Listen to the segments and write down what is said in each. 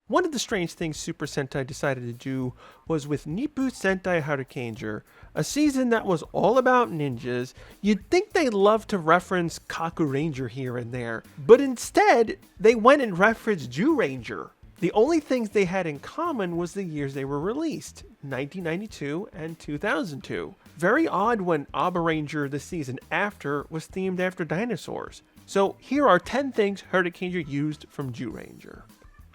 One of the strange things Super Sentai decided to do was with Nippu Sentai Hurricaneger, a season that was all about ninjas. You'd think they'd love to reference Kaku Ranger here and there, but instead, they went and referenced Zyuranger. The only things they had in common was the years they were released, 1992 and 2002. Very odd when Abaranger, the season after, was themed after dinosaurs. So here are 10 things Hurricaneger used from Zyuranger.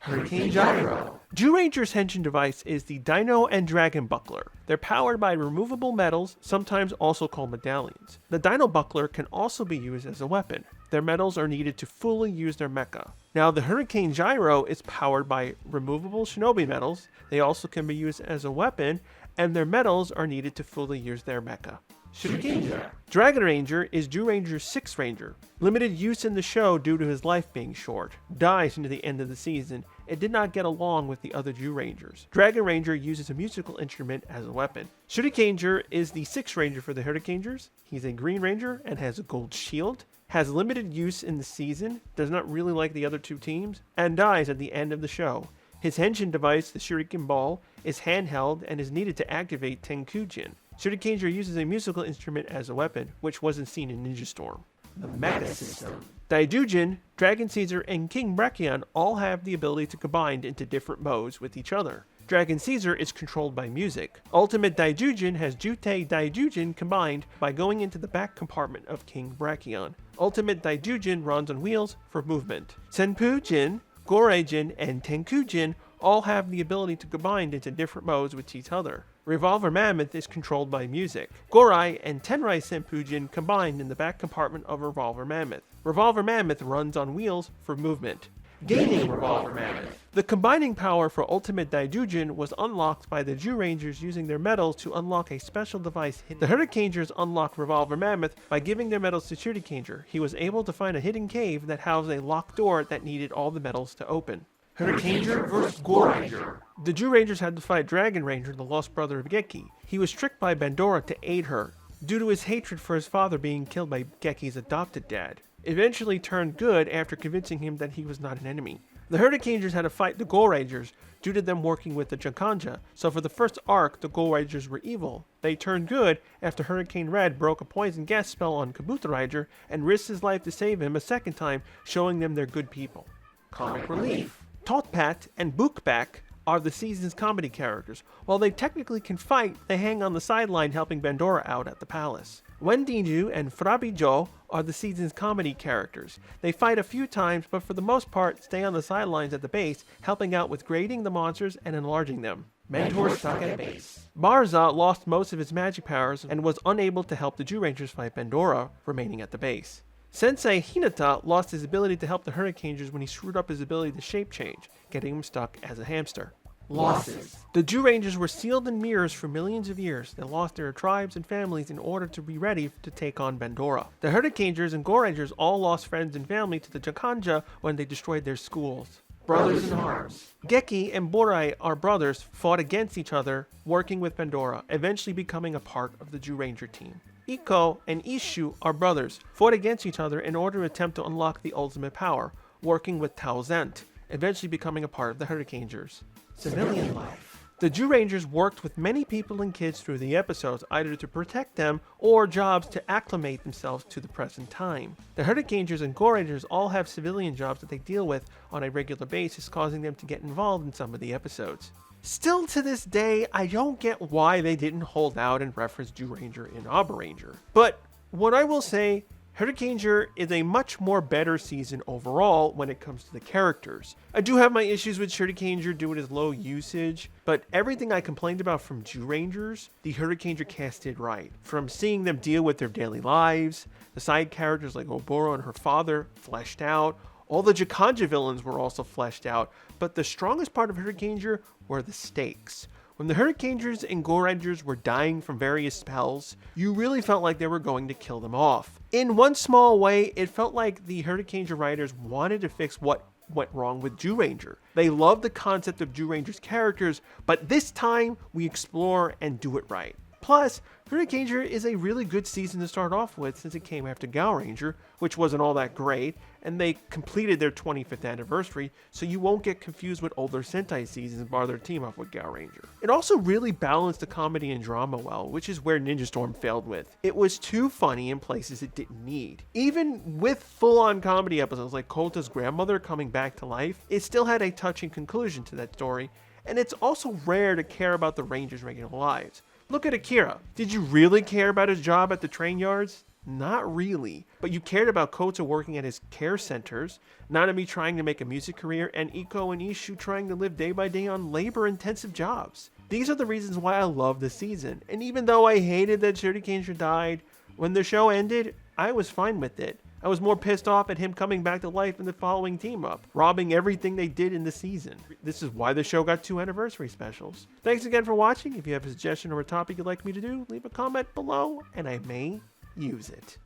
Hurricane Gyro. Zyuranger's henshin device is the Dino and Dragon Buckler. They're powered by removable metals, sometimes also called medallions. The Dino Buckler can also be used as a weapon. Their metals are needed to fully use their mecha. Now, the Hurricane Gyro is powered by removable shinobi metals. They also can be used as a weapon, and their metals are needed to fully use their mecha. Hurricaneger. Dragon Ranger is Zyuranger's sixth ranger. Limited use in the show due to his life being short. Dies near the end of the season. It did not get along with the other Zyurangers. Dragon Ranger uses a musical instrument as a weapon. Hurricaneger is the sixth ranger for the Hurricanegers. He's a green ranger and has a gold shield. Has limited use in the season. Does not really like the other two teams. And dies at the end of the show. His henshin device, the Shuriken Ball, is handheld and is needed to activate Tenkujin. Hurricaneger uses a musical instrument as a weapon, which wasn't seen in Ninja Storm. The Mecha System. Daijujin, Dragon Caesar, and King Brachion all have the ability to combine into different modes with each other. Dragon Caesar is controlled by music. Ultimate Daijujin has Jutei Daijujin combined by going into the back compartment of King Brachion. Ultimate Daijujin runs on wheels for movement. Senpu Jin, Gore Jin, and Tenku Jin all have the ability to combine into different modes with each other. Revolver Mammoth is controlled by music. Gorai and Tenrai Senpujin combined in the back compartment of Revolver Mammoth. Revolver Mammoth runs on wheels for movement. Gaining Revolver Mammoth. The combining power for Ultimate Daijujin was unlocked by the Zyurangers using their metals to unlock a special device. The Hurricanegers unlocked Revolver Mammoth by giving their metals to Hurricaneger. He was able to find a hidden cave that housed a locked door that needed all the metals to open. Hurricaneger vs. Goranger. The Zyurangers had to fight Dragon Ranger, the lost brother of Geki. He was tricked by Bandora to aid her, due to his hatred for his father being killed by Geki's adopted dad. Eventually turned good after convincing him that he was not an enemy. The Hurricanegers had to fight the Gorangers due to them working with the Jakanja, so for the first arc, the Gorangers were evil. They turned good after Hurricane Red broke a poison gas spell on Kabutaranger and risked his life to save him a second time, showing them they're good people. Comic Relief. Totpat and Bookback are the season's comedy characters. While they technically can fight, they hang on the sideline helping Bandora out at the palace. Wendiju and Frabijo are the season's comedy characters. They fight a few times, but for the most part stay on the sidelines at the base, helping out with grading the monsters and enlarging them. Mentors suck at base. Barza lost most of his magic powers and was unable to help the Zyurangers fight Bandora, remaining at the base. Sensei Hinata lost his ability to help the Hurricanegers when he screwed up his ability to shape change, getting him stuck as a hamster. Losses. The Zyurangers were sealed in mirrors for millions of years. They lost their tribes and families in order to be ready to take on Bandora. The Hurricanegers and Gorangers all lost friends and family to the Jakanja when they destroyed their schools. Brothers in arms. Geki and Borai, our brothers, fought against each other, working with Bandora, eventually becoming a part of the Zyuranger team. Iko and Ishu, our brothers, fought against each other in order to attempt to unlock the ultimate power, working with Taozent, eventually becoming a part of the Hurricanegers. Civilian life. The Zyurangers worked with many people and kids through the episodes, either to protect them or jobs to acclimate themselves to the present time. The Hurricanegers and Gorangers all have civilian jobs that they deal with on a regular basis, causing them to get involved in some of the episodes. Still to this day, I don't get why they didn't hold out and reference Zyuranger in Abaranger. But what I will say, Hurricaneger is a much more better season overall when it comes to the characters. I do have my issues with Hurricaneger due to his low usage, but everything I complained about from Zyurangers, the Hurricaneger cast did right. From seeing them deal with their daily lives, the side characters like Oboro and her father fleshed out, all the Jakanja villains were also fleshed out, but the strongest part of Hurricaneger were the stakes. When the Hurricanegers and Gorangers were dying from various spells, you really felt like they were going to kill them off. In one small way, it felt like the Hurricaneger writers wanted to fix what went wrong with Zyuranger. They loved the concept of Zyuranger's characters, but this time we explore and do it right. Plus, Hurricaneger is a really good season to start off with since it came after Zyuranger, which wasn't all that great, and they completed their 25th anniversary, so you won't get confused with older Sentai seasons bar their team up with Zyuranger. It also really balanced the comedy and drama well, which is where Ninja Storm failed with. It was too funny in places it didn't need. Even with full-on comedy episodes like Kota's grandmother coming back to life, it still had a touching conclusion to that story, and it's also rare to care about the Rangers' regular lives. Look at Akira. Did you really care about his job at the train yards? Not really. But you cared about Kota working at his care centers, Nanami trying to make a music career, and Iko and Ishu trying to live day by day on labor-intensive jobs. These are the reasons why I love the season. And even though I hated that Hurricaneger died, when the show ended, I was fine with it. I was more pissed off at him coming back to life in the following team up, robbing everything they did in the season. This is why the show got 2 anniversary specials. Thanks again for watching. If you have a suggestion or a topic you'd like me to do, leave a comment below and I may use it.